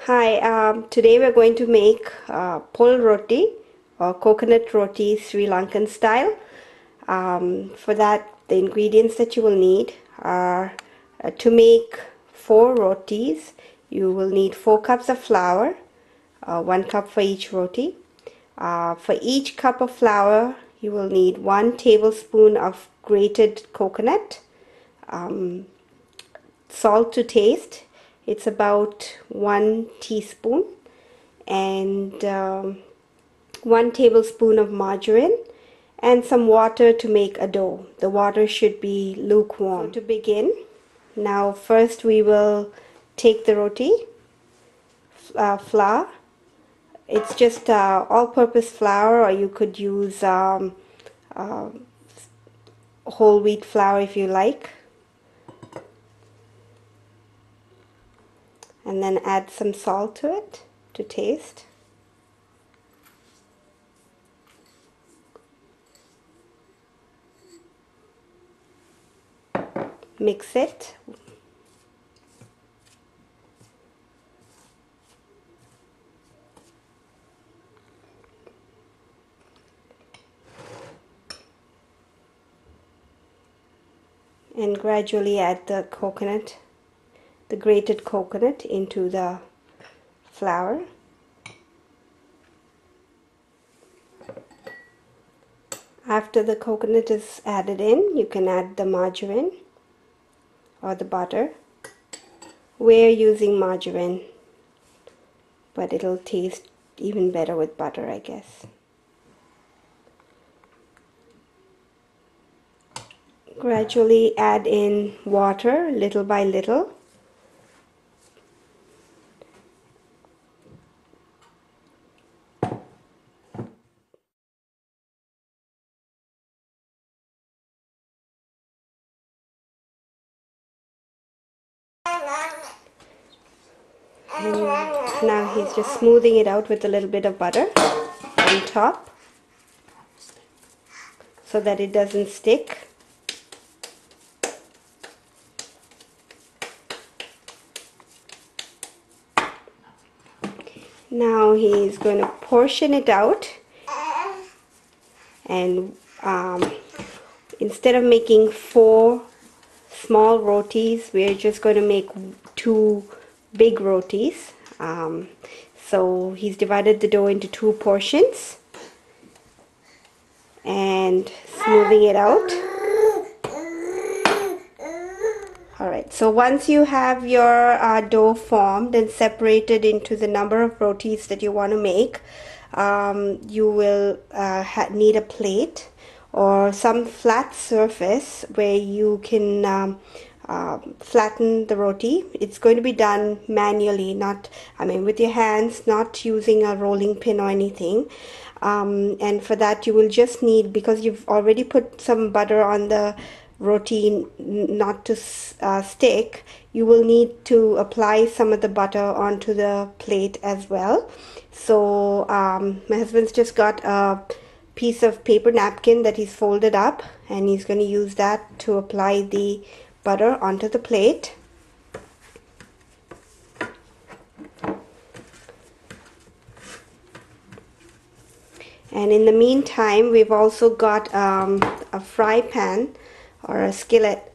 Hi, today we're going to make Pol Roti or coconut roti Sri Lankan style. For that, the ingredients that you will need are to make 4 rotis, you will need 4 cups of flour, 1 cup for each roti. For each cup of flour, you will need 1 tablespoon of grated coconut, salt to taste. It's about 1 teaspoon, and 1 tablespoon of margarine, and some water to make a dough. The water should be lukewarm. So to begin, now first we will take the roti flour. It's just all-purpose flour, or you could use whole wheat flour if you like. And then add some salt to it to taste. Mix it. And gradually add the coconut, the grated coconut, into the flour. After the coconut is added in, you can add the margarine or the butter. We're using margarine, but it'll taste even better with butter, I guess. Gradually add in water little by little. And now he's just smoothing it out with a little bit of butter on top so that it doesn't stick. Now he's going to portion it out, and instead of making 4 small rotis, we're just going to make 2 big rotis. So he's divided the dough into 2 portions and smoothing it out. Alright, so once you have your dough formed and separated into the number of rotis that you want to make, you will need a plate or some flat surface where you can flatten the roti. It's going to be done manually, not, with your hands, not using a rolling pin or anything. And for that you will just need, because you've already put some butter on the roti not to stick, you will need to apply some of the butter onto the plate as well. So my husband's just got a piece of paper napkin that he's folded up, and he's going to use that to apply the butter onto the plate. And in the meantime, we've also got a fry pan or a skillet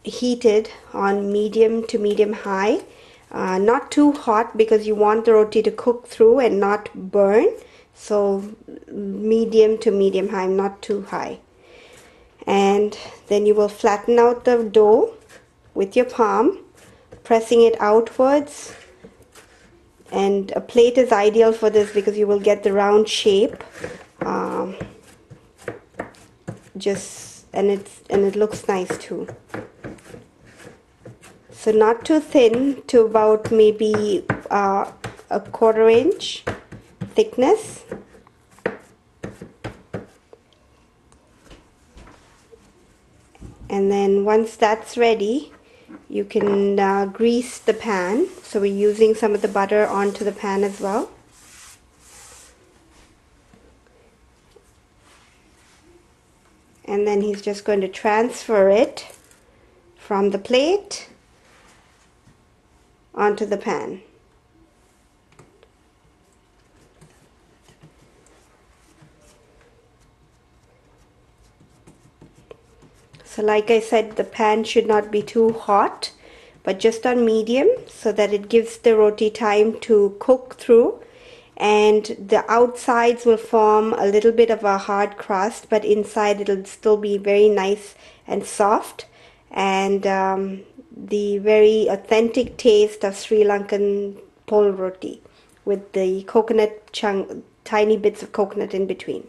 heated on medium to medium high. Not too hot, because you want the roti to cook through and not burn. So medium to medium high, not too high. And then you will flatten out the dough with your palm, pressing it outwards. And a plate is ideal for this because you will get the round shape. And it looks nice too. So not too thin, to about maybe a 1/4 inch thickness. And then once that's ready, you can grease the pan. So we're using some of the butter onto the pan as well. And then he's just going to transfer it from the plate onto the pan. So like I said, the pan should not be too hot, but just on medium, so that it gives the roti time to cook through, and the outsides will form a little bit of a hard crust, but inside it'll still be very nice and soft, and the very authentic taste of Sri Lankan pol roti with the coconut chunk, tiny bits of coconut in between.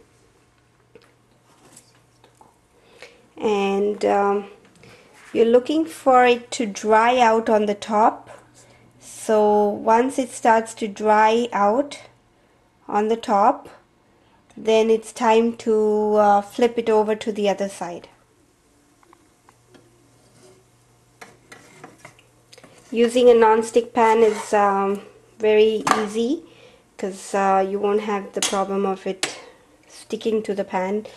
And you're looking for it to dry out on the top. So once it starts to dry out on the top, then it's time to flip it over to the other side. Using a non-stick pan is very easy, because you won't have the problem of it sticking to the pan.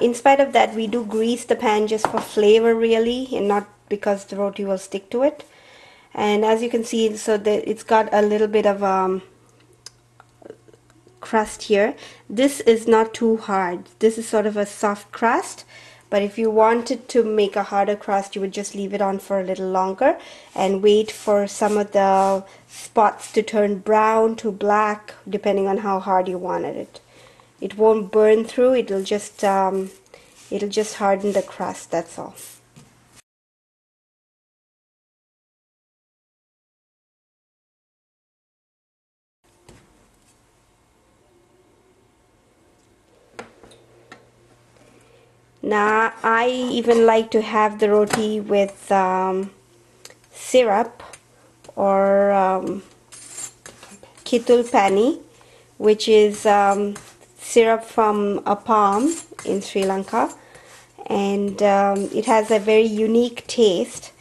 In spite of that, we do grease the pan just for flavor really, and not because the roti will stick to it. And as you can see, so that it's got a little bit of crust here. This is not too hard. This is sort of a soft crust, but if you wanted to make a harder crust, you would just leave it on for a little longer and wait for some of the spots to turn brown to black, depending on how hard you wanted it. It won't burn through, it'll just harden the crust, that's all. Now I even like to have the roti with syrup or kitul pani, which is syrup from a palm in Sri Lanka, and it has a very unique taste.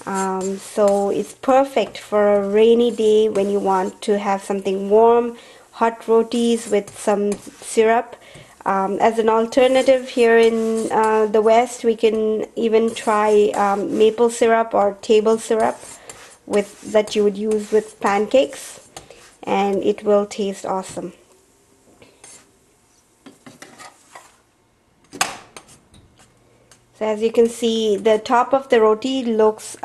So it's perfect for a rainy day when you want to have something warm, hot rotis with some syrup. As an alternative here in the West, we can even try maple syrup or table syrup that you would use with pancakes, and it will taste awesome. So as you can see, the top of the roti looks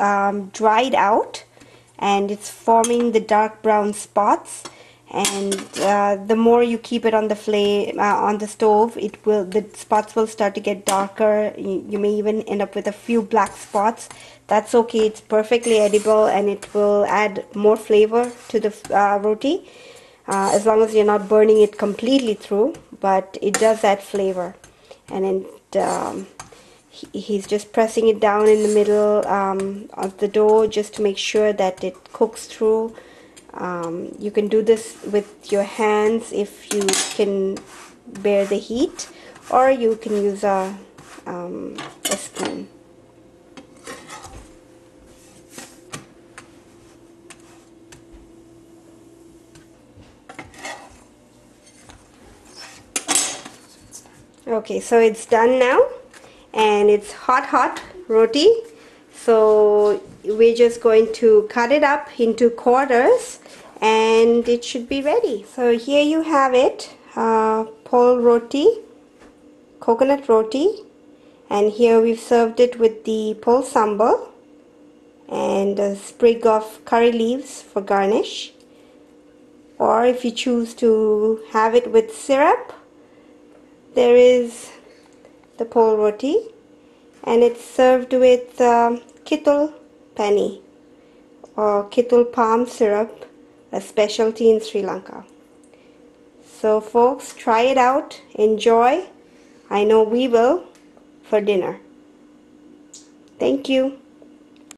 dried out, and it's forming the dark brown spots. And the more you keep it on the flame, on the stove, the spots will start to get darker. You may even end up with a few black spots. That's okay. It's perfectly edible, and it will add more flavor to the roti, as long as you're not burning it completely through. But it does add flavor, and he's just pressing it down in the middle of the dough just to make sure that it cooks through. You can do this with your hands if you can bear the heat, or you can use a spoon. Okay, so it's done now, and it's hot roti. So we're just going to cut it up into quarters, and it should be ready. So here you have it, pol roti, coconut roti, and here we've served it with the pol sambal and a sprig of curry leaves for garnish. Or if you choose to have it with syrup, there is the pol roti, and it's served with kitul pani or kitul palm syrup, a specialty in Sri Lanka. So folks, try it out, enjoy. I know we will for dinner. Thank you.